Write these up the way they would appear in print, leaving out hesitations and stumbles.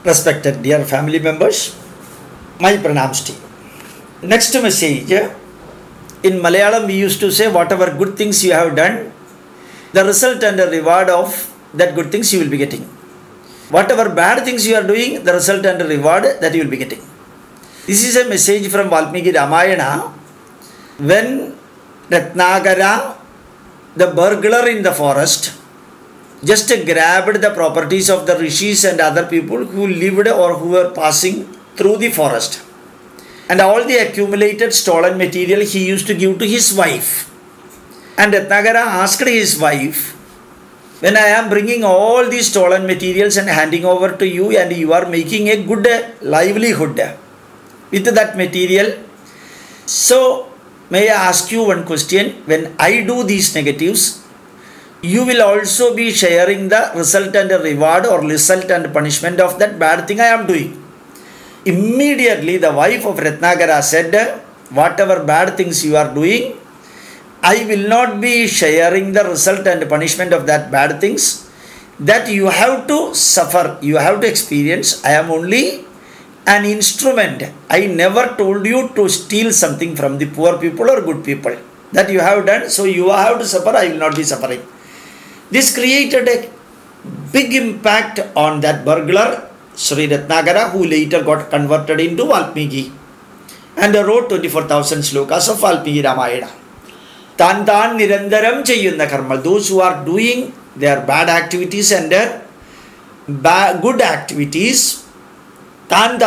Respected dear family members, my pranams to you. Next message, in Malayalam we used to say whatever good things you have done, the result and the reward of that good things you will be getting. Whatever bad things you are doing, the result and the reward that you will be getting. This is a message from Valmiki Ramayana. When Ratnakara, the burglar in the forest, just grabbed the properties of the rishis and other people who lived or who were passing through the forest. And all the accumulated stolen material he used to give to his wife. And Ratnakara asked his wife, when I am bringing all these stolen materials and handing over to you and you are making a good livelihood with that material, so may I ask you one question, when I do these negatives, you will also be sharing the result and the reward or result and punishment of that bad thing I am doing. Immediately the wife of Ratnakara said, whatever bad things you are doing, I will not be sharing the result and punishment of that bad things. That you have to suffer, you have to experience. I am only an instrument. I never told you to steal something from the poor people or good people. That you have done, so you have to suffer, I will not be suffering. This created a big impact on that burglar, Sri Ratnakara, who later got converted into Valmiki and wrote 24,000 slokas of Valmiki Ramayana. Tan nirandaram cheyyunna karma. Those who are doing their bad activities and their good activities, that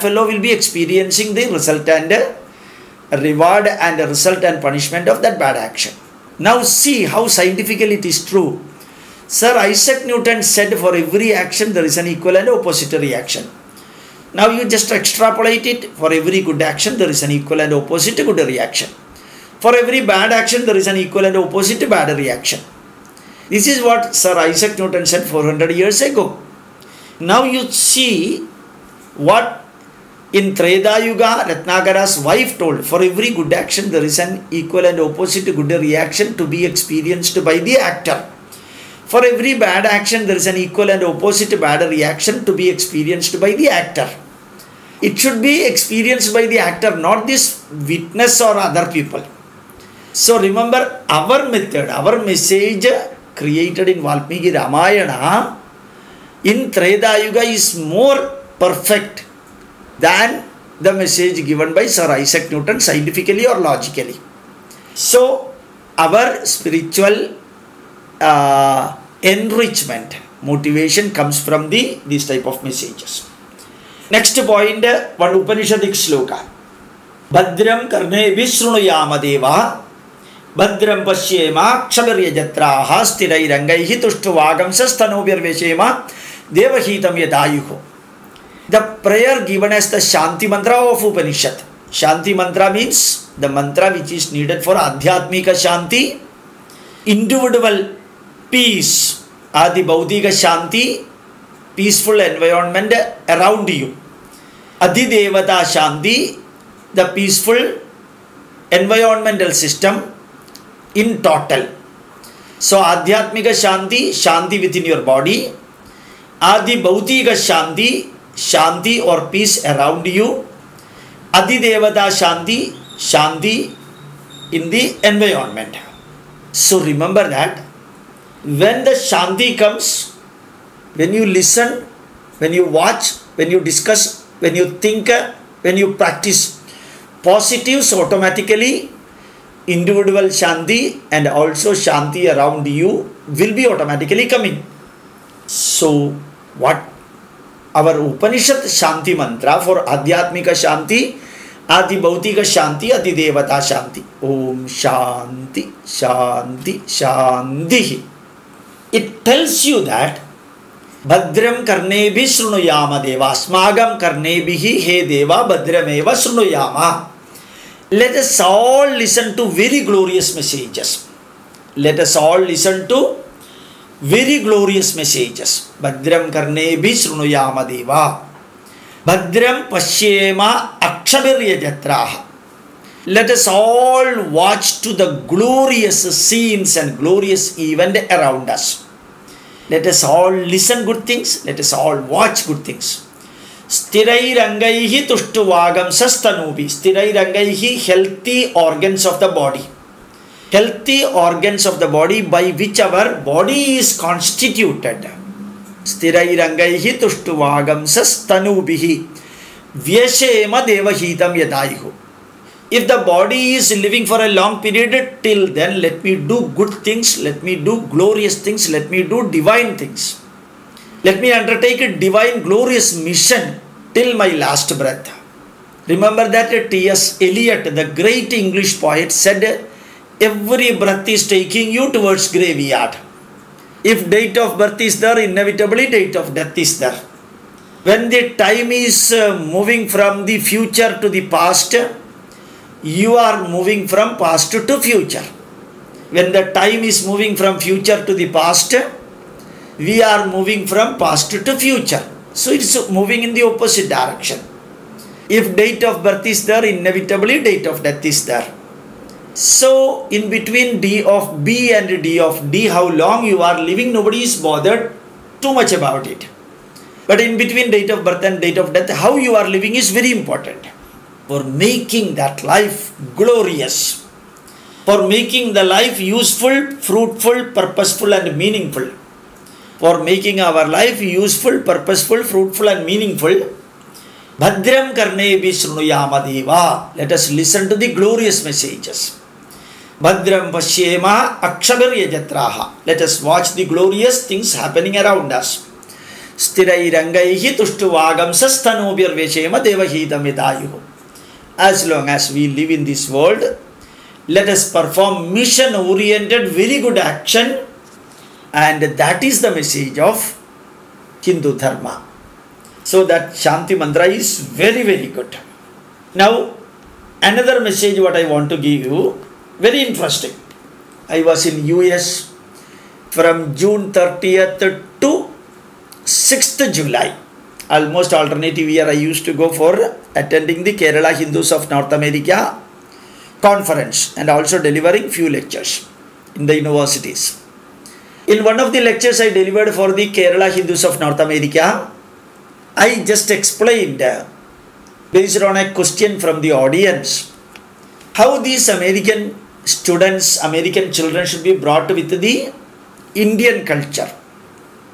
fellow will be experiencing the result and reward and the result and punishment of that bad action. Now see how scientifically it is true. Sir Isaac Newton said for every action there is an equal and opposite reaction. Now you just extrapolate it. For every good action there is an equal and opposite good reaction. For every bad action there is an equal and opposite bad reaction. This is what Sir Isaac Newton said 400 years ago. Now you see what in Treta Yuga Ratnakara's wife told. For every good action there is an equal and opposite good reaction to be experienced by the actor. For every bad action there is an equal and opposite bad reaction to be experienced by the actor. It should be experienced by the actor, not this witness or other people. So remember, our method, our message created in Valmiki Ramayana in Treta Yuga is more perfect than the message given by Sir Isaac Newton scientifically or logically. So our spiritual enrichment, motivation comes from these type of messages. Next point, one Upanishadic sloka. Bhadram karne vishrunuyama deva Bhadram pashyema kshavirya jatraha stirai rangaihi tushtuvagam sastanobhyarveshema devahitam yadayuho. The prayer given as the Shanti mantra of Upanishad. Shanti mantra means the mantra which is needed for Adhyatmika Shanti, individual peace, Adi Bhaudika Shanti, peaceful environment around you. Adhidevata Shanti, the peaceful environmental system in total. So Adhyatmika Shanti, Shanti within your body. Adi Bhautika Shanti, Shanti or peace around you. Adhidevata Shanti, Shanti in the environment. So remember that when the Shanti comes, when you listen, when you watch, when you discuss, when you think, when you practice positives, automatically individual Shanti and also Shanti around you will be automatically coming. So what our Upanishad Shanti mantra for Adhyatmika Shanti, Adi Bhautika Shanti, Adi Devata Shanti. Om Shanti, Shanti, Shanti. It tells you that Bhadram karnebhi shrunuyama deva smagam karnebhi he deva bhadrameva shrunuyama. Let us all listen to very glorious messages. Let us all listen to very glorious messages. Bhadram karnebhi shrunuyama deva Bhadram pashyema akshavirya jatraha. Let us all watch to the glorious scenes and glorious event around us. Let us all listen good things. Let us all watch good things. Stirairangaihi tushtuvagam sastanubi. Stirairangaihi, healthy organs of the body. Healthy organs of the body by which our body is constituted. Stirairangaihi tushtuvagam sastanubihi. Vyashema devahitam yadayuhu. If the body is living for a long period, till then let me do good things, let me do glorious things, let me do divine things. Let me undertake a divine glorious mission till my last breath. Remember that T.S. Eliot, the great English poet, said, every breath is taking you towards graveyard. If date of birth is there, inevitably date of death is there. When the time is moving from the future to the past, you are moving from past to future. When the time is moving from future to the past, we are moving from past to future. So it's moving in the opposite direction. If date of birth is there, inevitably date of death is there. So in between D of B and D of D, how long you are living, nobody is bothered too much about it. But in between date of birth and date of death, how you are living is very important. For making that life glorious, for making the life useful, fruitful, purposeful and meaningful, for making our life useful, purposeful, fruitful and meaningful, Bhadram karnebi shrunuyama deva. Let us listen to the glorious messages. Bhadram pashyema akshabir yajatraha. Let us watch the glorious things happening around us. Stirairangaihi tushtuvagam sastanubhir veshema devahitam yadayuhu. As long as we live in this world, let us perform mission-oriented, very good action, and that is the message of Hindu Dharma. So that Shanti Mantra is very, very good. Now, another message what I want to give you, very interesting. I was in US from June 30th to 6th July. Almost alternative year I used to go for attending the Kerala Hindus of North America conference and also delivering few lectures in the universities. In one of the lectures I delivered for the Kerala Hindus of North America, I just explained based on a question from the audience how these American students, American children should be brought with the Indian culture.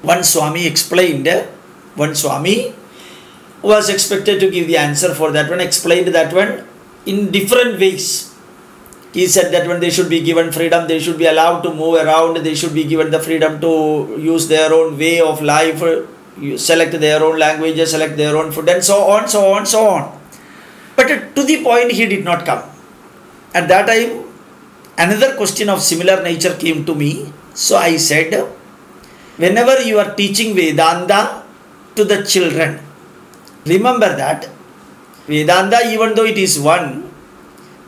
One Swami explained, one Swami was expected to give the answer for that one, explained that one in different ways. He said that when they should be given freedom, they should be allowed to move around, they should be given the freedom to use their own way of life, select their own languages, select their own food and so on, so on, so on. But to the point he did not come. At that time, another question of similar nature came to me. So I said, whenever you are teaching Vedanta to the children, remember that Vedanta, even though it is one,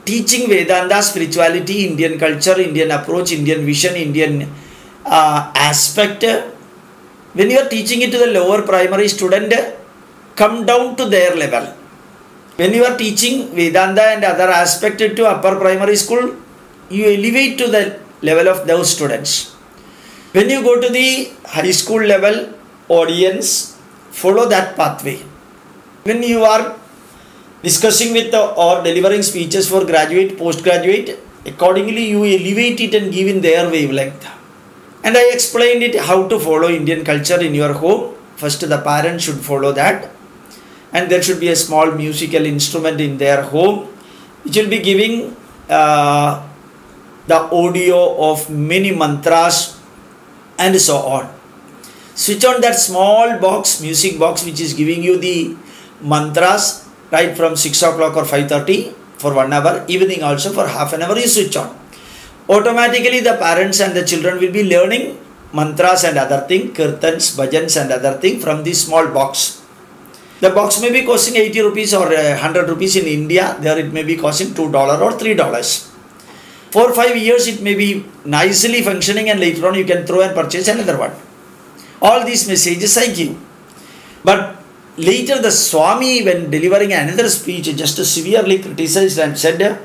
teaching Vedanta, spirituality, Indian culture, Indian approach, Indian vision, Indian aspect, when you are teaching it to the lower primary student, come down to their level. When you are teaching Vedanta and other aspect to upper primary school, you elevate to the level of those students. When you go to the high school level audience, follow that pathway. When you are discussing with or delivering speeches for graduate, postgraduate, accordingly you elevate it and give in their wavelength. And I explained it how to follow Indian culture in your home. First the parents should follow that. And there should be a small musical instrument in their home which will be giving the audio of many mantras and so on. Switch on that small box, music box, which is giving you the mantras right from 6 o'clock or 5:30 for 1 hour. Evening also for half an hour you switch on. Automatically the parents and the children will be learning mantras and other things, kirtans, bhajans and other things from this small box. The box may be costing 80 rupees or 100 rupees in India. There it may be costing $2 or $3. 4 or 5 years it may be nicely functioning and later on you can throw and purchase another one. All these messages I give. But later the Swami, when delivering another speech, just severely criticized and said,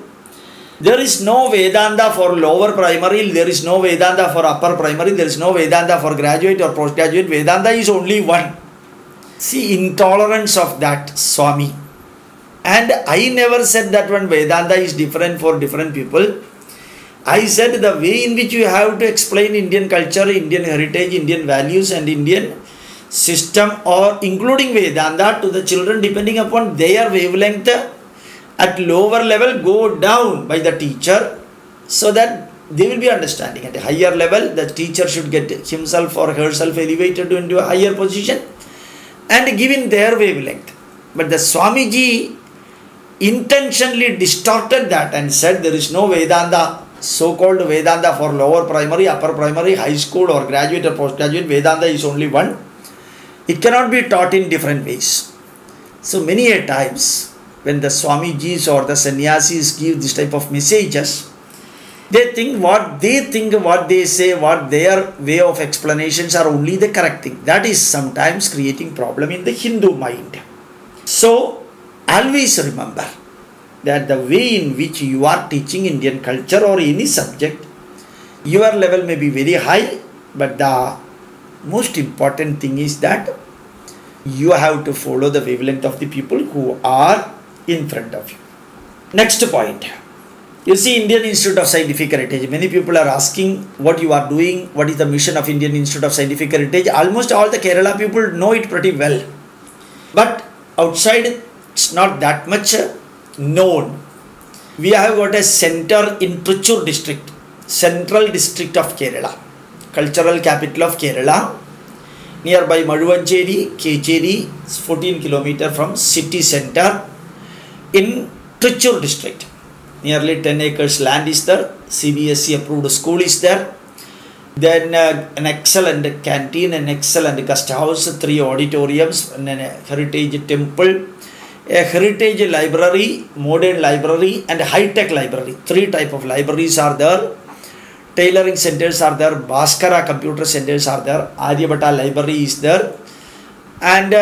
There is no Vedanta for lower primary, there is no Vedanta for upper primary, there is no Vedanta for graduate or postgraduate. Vedanta is only one. See, intolerance of that Swami. And I never said that one Vedanta is different for different people. I said the way in which you have to explain Indian culture, Indian heritage, Indian values and Indian system, or including Vedanta to the children, depending upon their wavelength, at lower level go down by the teacher, so that they will be understanding. At a higher level, the teacher should get himself or herself elevated into a higher position and given their wavelength. But the Swamiji intentionally distorted that and said there is no Vedanta, so-called Vedanta for lower primary, upper primary, high school or graduate or postgraduate. Vedanta is only one. It cannot be taught in different ways. So many a times when the Swamijis or the Sannyasis give this type of messages, they think, what they say, what their way of explanations are only the correct thing. That is sometimes creating problem in the Hindu mind. So always remember that the way in which you are teaching Indian culture or any subject, your level may be very high, but the most important thing is that you have to follow the wavelength of the people who are in front of you. Next point. You see, Indian Institute of Scientific Heritage. Many people are asking what you are doing, what is the mission of Indian Institute of Scientific Heritage. Almost all the Kerala people know it pretty well. But outside, it's not that much known. We have got a center in Tricur district, central district of Kerala, cultural capital of Kerala, nearby Maduvancheri, Kecheri, 14 km from city center in Tricur district. Nearly 10 acres land is there, CBSE approved school is there, then an excellent canteen, an excellent guest house, 3 auditoriums, and a heritage temple, a heritage library, modern library and high-tech library. 3 types of libraries are there. Tailoring centers are there, Bhaskara computer centers are there, Aryabhatta library is there, and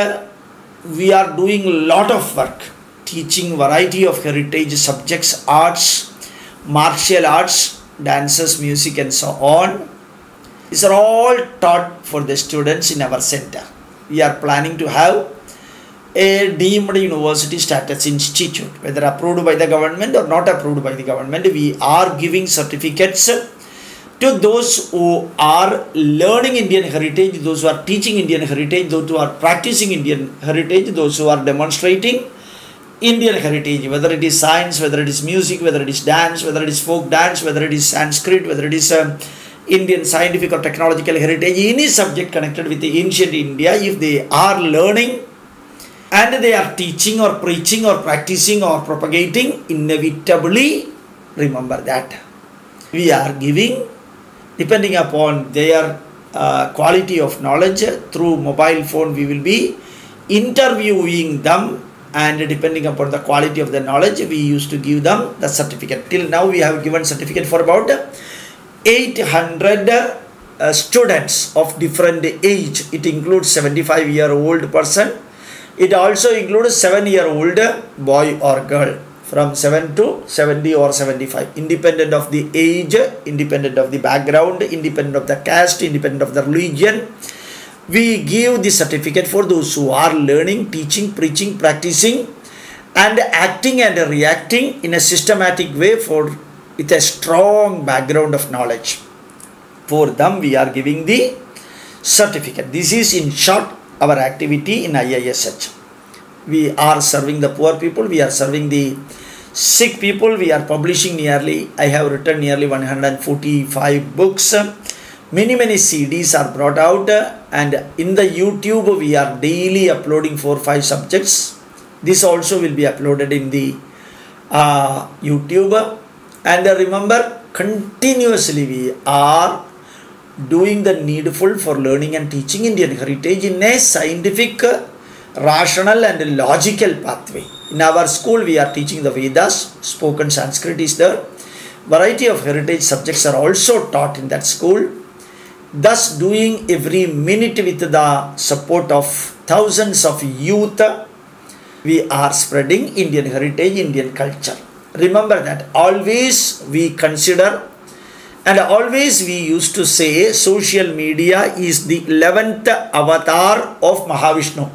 we are doing a lot of work teaching variety of heritage subjects, arts, martial arts, dances, music and so on. These are all taught for the students in our center. We are planning to have a deemed university status institute, whether approved by the government or not approved by the government. We are giving certificates to those who are learning Indian heritage, those who are teaching Indian heritage, those who are practicing Indian heritage, those who are demonstrating Indian heritage, whether it is science, whether it is music, whether it is dance, whether it is folk dance, whether it is Sanskrit, whether it is Indian scientific or technological heritage, any subject connected with the ancient India, if they are learning and they are teaching or preaching or practicing or propagating, inevitably remember that we are giving, depending upon their quality of knowledge, through mobile phone we will be interviewing them, and depending upon the quality of the knowledge we used to give them the certificate. Till now we have given certificate for about 800 students of different age. It includes 75-year-old person. It also includes 7-year-old boy or girl, from 7 to 70 or 75, independent of the age, independent of the background, independent of the caste, independent of the religion. We give the certificate for those who are learning, teaching, preaching, practicing and acting and reacting in a systematic way with a strong background of knowledge. For them we are giving the certificate. This is in short our activity in IISH. We are serving the poor people, we are serving the sick people, we are publishing I have written nearly 145 books. Many CDs are brought out, and in the YouTube we are daily uploading 4-5 subjects. This also will be uploaded in the YouTube. And remember, continuously we are doing the needful for learning and teaching Indian heritage in a scientific, rational and logical pathway. In our school we are teaching the Vedas, spoken Sanskrit is there. Variety of heritage subjects are also taught in that school. Thus, doing every minute with the support of thousands of youth, we are spreading Indian heritage, Indian culture. Remember that. Always we consider and always we used to say social media is the 11th avatar of Mahavishnu.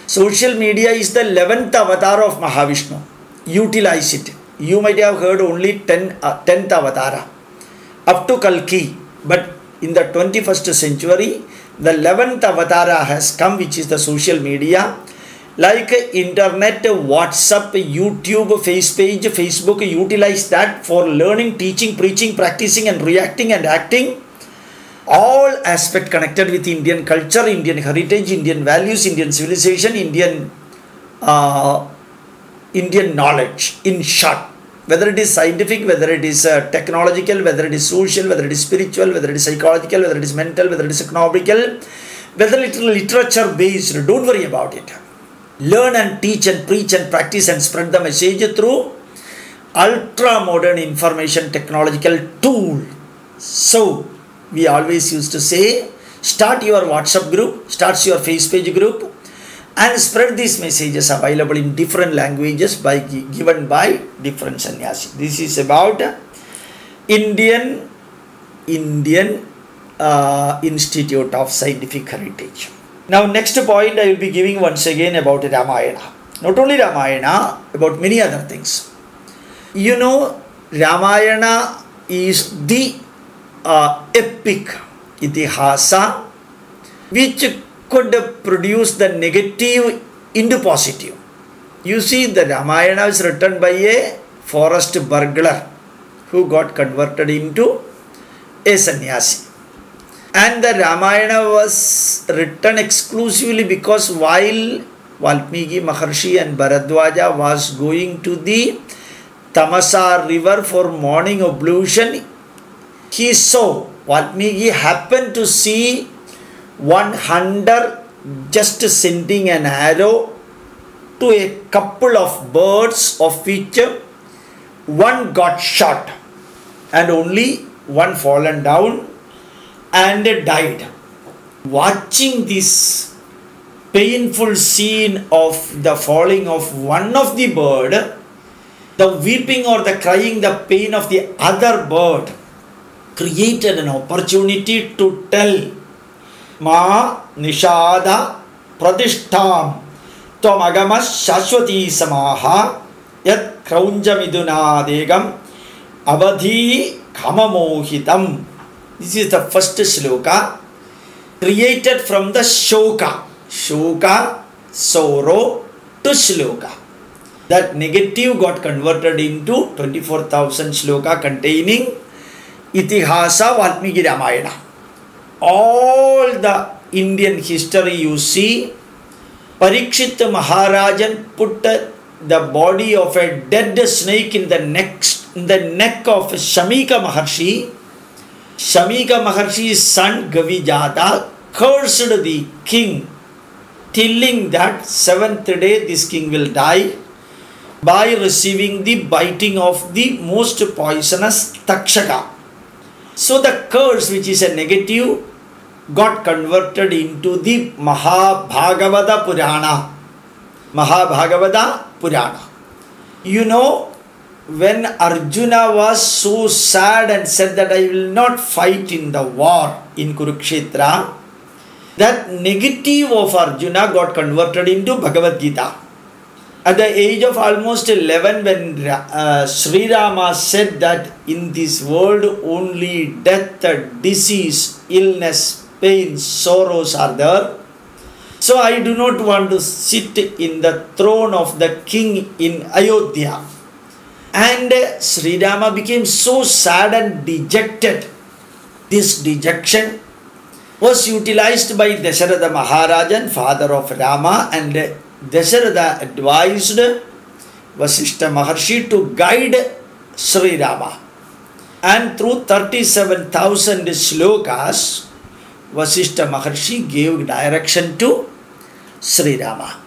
Social media is the 11th avatar of Mahavishnu. Utilize it. You might have heard only 10th avatar up to Kalki, but in the 21st century, the 11th avatar has come, which is the social media. Like internet, WhatsApp, YouTube, Facebook, utilize that for learning, teaching, preaching, practicing and reacting and acting. All aspect connected with Indian culture, Indian heritage, Indian values, Indian civilization, Indian knowledge, in short. Whether it is scientific, whether it is technological, whether it is social, whether it is spiritual, whether it is psychological, whether it is mental, whether it is economical, whether it is literature based, don't worry about it. Learn and teach and preach and practice and spread the message through ultra modern information technological tool. So we always used to say, start your WhatsApp group, start your Facebook group and spread these messages available in different languages given by different sannyasi. This is about Indian Institute of Scientific Heritage. Now next point I will be giving once again about Ramayana. Not only Ramayana, about many other things. You know, Ramayana is the epic itihasa which could produce the negative into positive. You see, the Ramayana is written by a forest burglar who got converted into a sannyasi. And the Ramayana was written exclusively because while Valmiki Maharshi and Bharadwaja was going to the Tamasa river for morning ablution, he saw, Valmiki happened to see one hunter just sending an arrow to a couple of birds, of which one got shot and only one fallen down and died. Watching this painful scene of the falling of one of the bird, the weeping or the crying, the pain of the other bird created an opportunity to tell Ma Nishada Pradishtam Tomagamas Shashwati Samaha Yat Kraunjamidunadegam Avadhi Kamamohitam. This is the first sloka created from the shoka. Shoka, sorrow, to sloka. That negative got converted into 24,000 sloka containing Itihasa Valmiki Ramayana. All the Indian history you see, Parikshit Maharajan put the body of a dead snake in the neck of Shamika Maharshi. Shamika Maharshi's son Gavijata cursed the king, telling that 7th day this king will die by receiving the biting of the most poisonous Takshaka. So the curse, which is a negative, got converted into the Mahabhagavata Purana. Mahabhagavata Purana. You know, when Arjuna was so sad and said that I will not fight in the war in Kurukshetra, that negative of Arjuna got converted into Bhagavad Gita. At the age of almost 11, when Sri Rama said that in this world only death, disease, illness, pain, sorrows are there. So I do not want to sit in the throne of the king in Ayodhya. And Sri Rama became so sad and dejected. This dejection was utilized by Dasharatha Maharajan, father of Rama, and Dasharatha advised Vasishtha Maharshi to guide Sri Rama. And through 37,000 slokas, Vasishtha Maharshi gave direction to Sri Rama.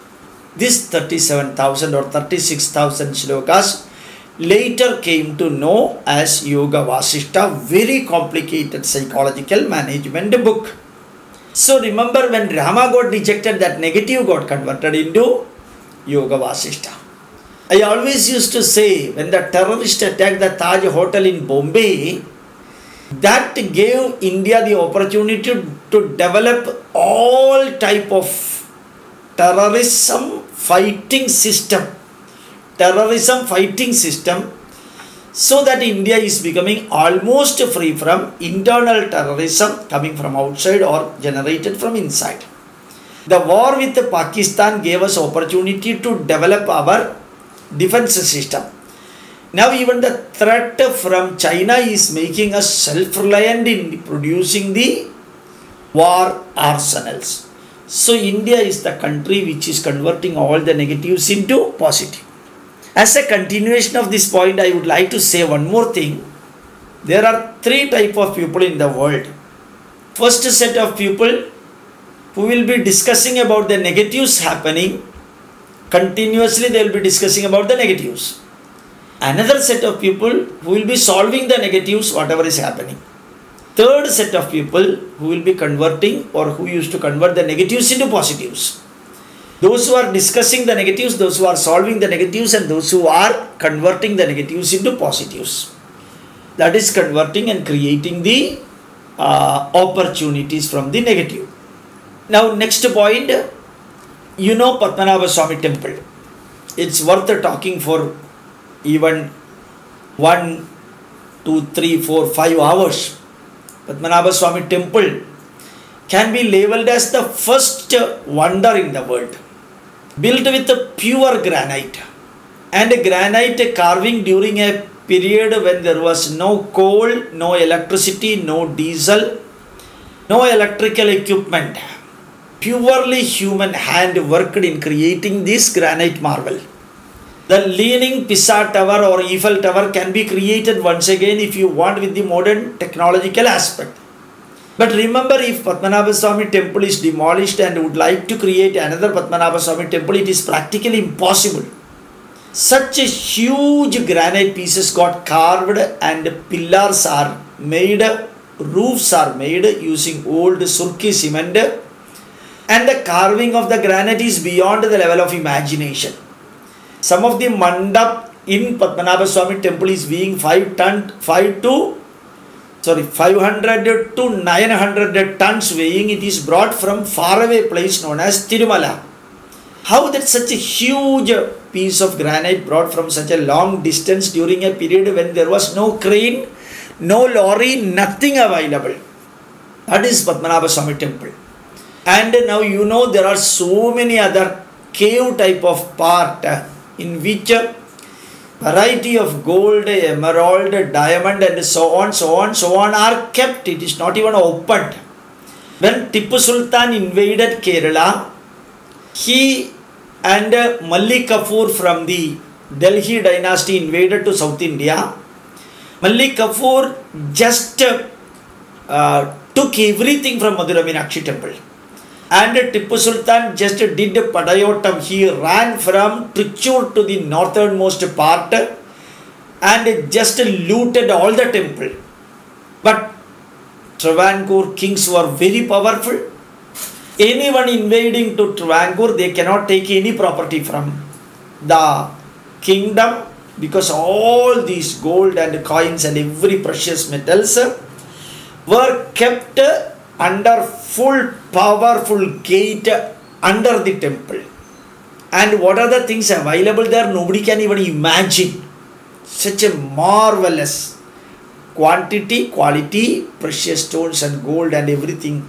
This 37,000 or 36,000 slokas later came to know as Yoga Vasishtha, very complicated psychological management book. So remember, when Rama got dejected, that negative got converted into Yoga Vasishtha. I always used to say, when the terrorists attacked the Taj Hotel in Bombay, that gave India the opportunity to develop all type of terrorism fighting system, so that India is becoming almost free from internal terrorism coming from outside or generated from inside. The war with Pakistan gave us opportunity to develop our defense system. Now even the threat from China is making us self-reliant in producing the war arsenals. So India is the country which is converting all the negatives into positive. As a continuation of this point, I would like to say one more thing. There are three types of people in the world. First set of people who will be discussing about the negatives happening. Continuously they will be discussing about the negatives. Another set of people who will be solving the negatives, whatever is happening. Third set of people who will be converting or who used to convert the negatives into positives. Those who are discussing the negatives, those who are solving the negatives, and those who are converting the negatives into positives. That is converting and creating the opportunities from the negative. Now next point, you know Padmanabha Swami temple. It's worth talking for even 1, 2, 3, 4, 5 hours. Padmanabha Swami temple can be labeled as the first wonder in the world. Built with pure granite and granite carving during a period when there was no coal, no electricity, no diesel, no electrical equipment. Purely human hand worked in creating this granite marvel. The leaning Pisa Tower or Eiffel Tower can be created once again if you want with the modern technological aspect. But remember, if Padmanabha Swami temple is demolished and would like to create another Padmanabha Swami temple, it is practically impossible. Such a huge granite pieces got carved and pillars are made, roofs are made using old Surki cement, and the carving of the granite is beyond the level of imagination. Some of the mandap in Padmanabha Swami temple is being 500 to 900 tons weighing. It is brought from faraway place known as Tirumala. How that such a huge piece of granite brought from such a long distance during a period when there was no crane, no lorry, nothing available. That is Padmanabha Swami temple. And now you know there are so many other cave type of part in which variety of gold, emerald, diamond and so on are kept. It is not even opened. When Tipu Sultan invaded Kerala, he and Malik Kafur from the Delhi dynasty invaded to South India. Malik Kafur just took everything from Madura Meenakshi temple. And Tipu Sultan just did Padayotam. He ran from Trichur to the northernmost part and just looted all the temple. But Travancore kings were very powerful. Anyone invading to Travancore, they cannot take any property from the kingdom, because all these gold and coins and every precious metals were kept under full powerful gate under the temple. And what are the things available there? Nobody can even imagine. Such a marvelous quantity, quality, precious stones and gold and everything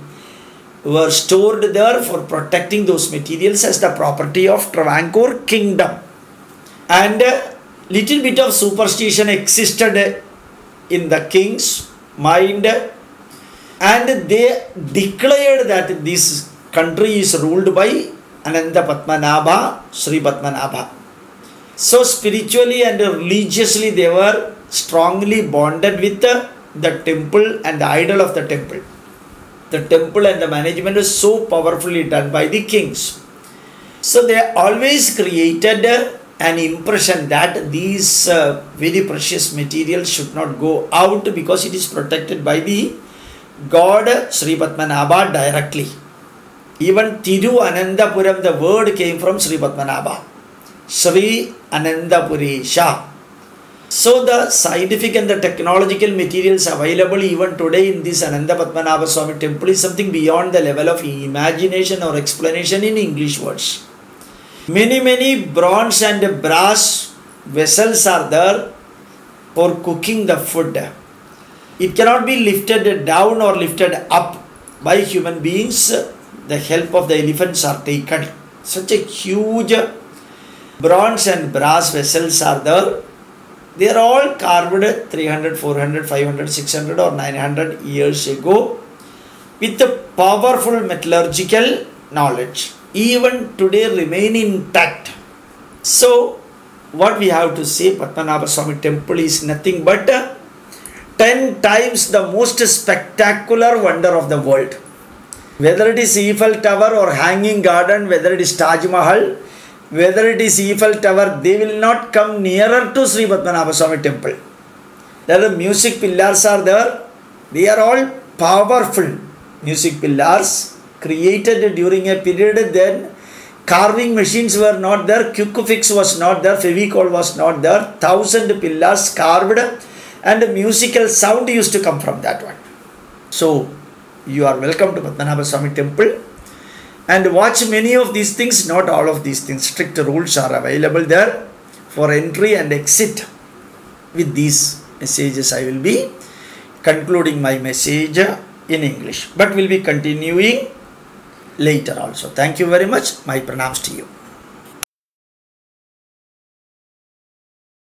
were stored there for protecting those materials as the property of Travancore kingdom. And little bit of superstition existed in the king's mind, and they declared that this country is ruled by Ananda Padmanabha, Sri Padmanabha. So spiritually and religiously they were strongly bonded with the temple and the idol of the temple. The temple and the management was so powerfully done by the kings. So they always created an impression that these very precious materials should not go out because it is protected by the God Sri Padmanabha directly. Even Thiru Anandapuram, the word came from Sri Padmanabha. Sri Anandapuresha. So the scientific and the technological materials available even today in this Ananda Padmanabha Swami temple is something beyond the level of imagination or explanation in English words. Many bronze and brass vessels are there for cooking the food. It cannot be lifted down or lifted up by human beings. The help of the elephants are taken. Such a huge bronze and brass vessels are there. They are all carved 300, 400, 500, 600 or 900 years ago with a powerful metallurgical knowledge. Even today remain intact. So what we have to say, Padmanabha Swami temple is nothing but 10 times the most spectacular wonder of the world. Whether it is Eiffel Tower or Hanging Garden, whether it is Taj Mahal, whether it is Eiffel Tower, they will not come nearer to Sri Padmanabha Swami temple. There are music pillars are there. They are all powerful music pillars created during a period then carving machines were not there, quick fix was not there, Fevicol was not there. 1,000 pillars carved and musical sound used to come from that one. So you are welcome to Padmanabha Swami temple. And watch many of these things, not all of these things. Strict rules are available there for entry and exit. With these messages, I will be concluding my message in English. But will be continuing later also. Thank you very much. My pranams to you.